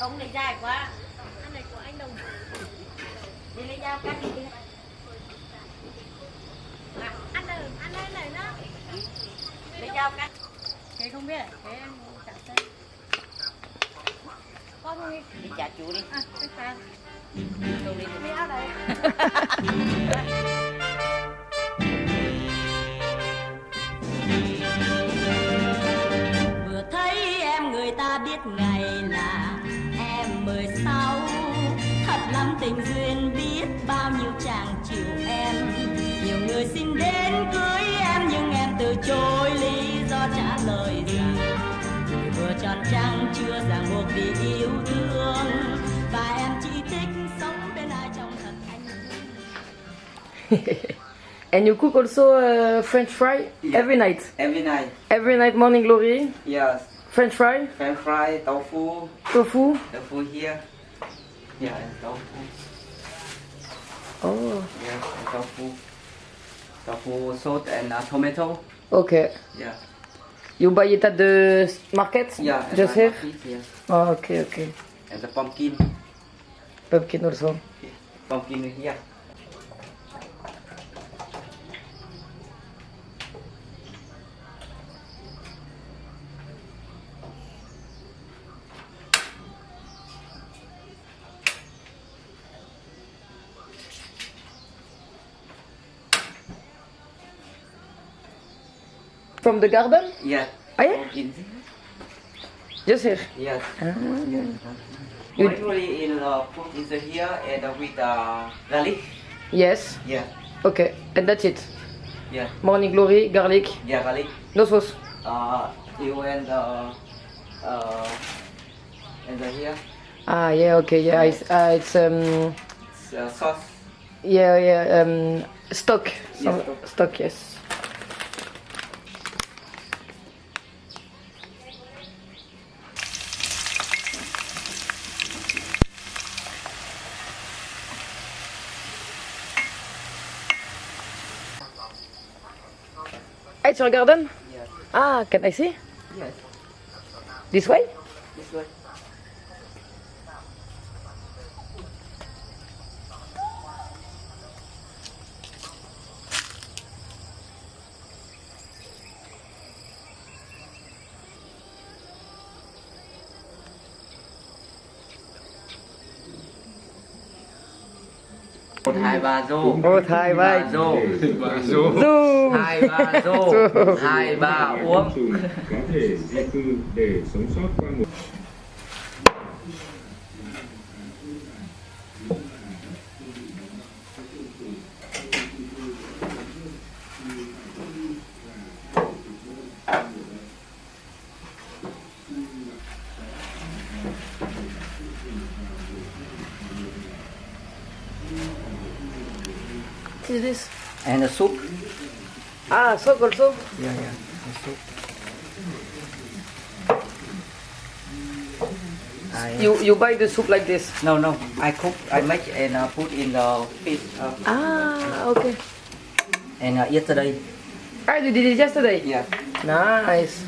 Ông này dài quá. Anh này của anh Đồng. Đi lấy dao cắt đi. Anh đây này đó. Lấy dao cắt. Thế không biết, thế em chả xem. Con đi. Đi chả chú đi. À, cái sao? Chú đi cái áo đây. Vừa thấy em người ta biết ngày là em 16. Thật lắm tình duyên biết bao nhiêu chàng chiều em. Nhiều người xin đến cưới em nhưng em từ chối lý do trả lời rằng người vừa tròn trăng chưa ràng buộc vì yêu thương và em chỉ thích sống bên ai trong thật anh. And you cook also French fry every night? Every night. Every night morning glory? Yes. French fry? French fry, tofu. Tofu? Tofu here. Yeah, and tofu. Oh. Yeah, and tofu. Tofu, salt and tomato. Okay. Yeah. You buy it at the market? Yeah. Just here? Yes. Oh, okay, okay. And the pumpkin. Pumpkin also. Yeah. Pumpkin here. From the garden? Yeah. Oh yeah? Pumpkin. Just here? Yes. Ah. You usually in put in here and with garlic. Yes. Yeah. Okay, and that's it. Yeah. Morning glory, garlic, Yeah, garlic. no sauce. You and the here. Ah, yeah, okay, yeah, it's It's, sauce. yeah, stock. Yes, Stock, yes. It's your garden? Yes. Ah, can I see? Yes. This way? This way. Một hai ba rô. Một hai ba rô. Zoom. Hai ba rô. Hai ba uống. Có thể di cư để sống sót qua một What is this? And the soup. Ah, soak also? Yeah, yeah. The soup. You buy the soup like this? No. I cook. I make and put in the fish. Ah, okay. And yesterday. Ah, you did it yesterday? Yeah. Nice.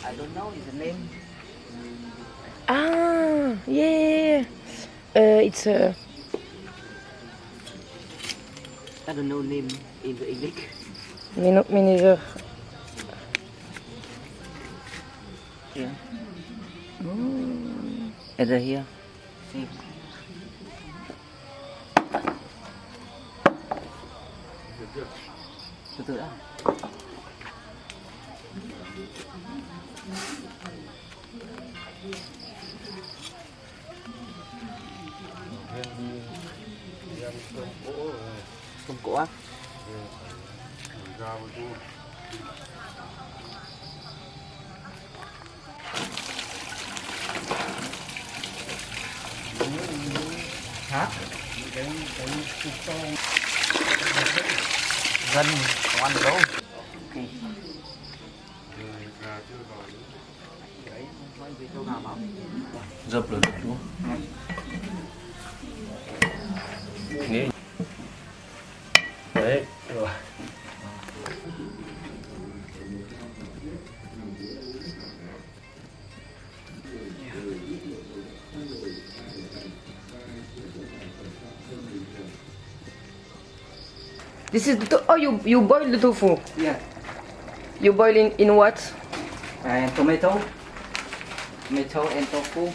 I don't know his name. Ah, yeah. It's I don't know name in the English. me neither. Yeah. And here. See. Từ từ đã. Sông cỗ á. Hả? Dân ăn đâu? Dập lửa đúng không? Đấy, rồi. This is oh, you boil the tofu. Yeah. You boil in what? And tomato and tofu.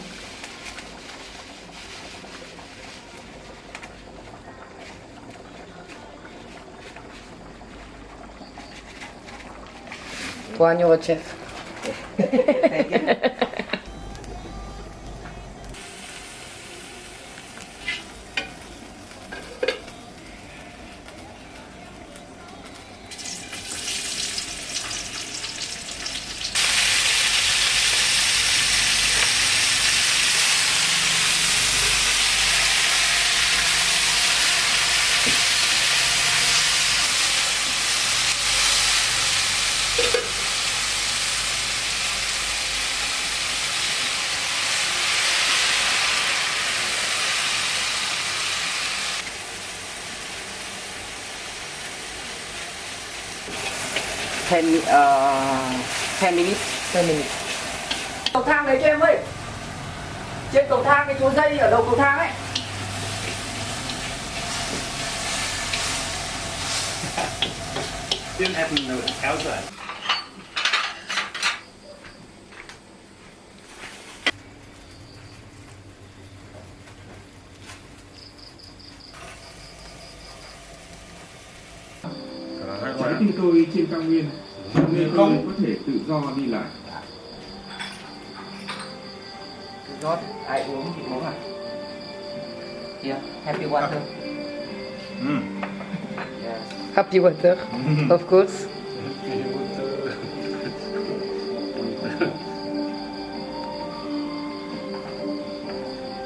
Tuấn, you're a chef. Thank you. Ten minutes. 10 minutes. Cầu thang đấy cho em ơi. Trên cầu thang cái chỗ dây ở đầu cầu thang ấy. Didn't happen outside. Trái tim tôi trên cao nguyên, nên tôi có thể tự do đi lại. Rót ai uống thì uống à? Here, happy water. Yes. Happy water, of course.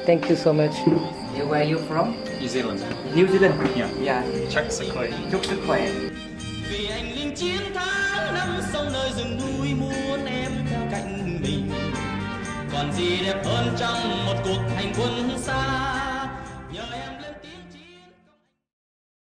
Thank you so much. Where are you from? New Zealand. New Zealand. Yeah. Yeah. Chúc sức khỏe. Chúc sức khỏe. Vì anh linh chiến thắng năm sông nơi rừng núi muốn em theo cạnh mình, còn gì đẹp hơn trong một cuộc hành quân xa.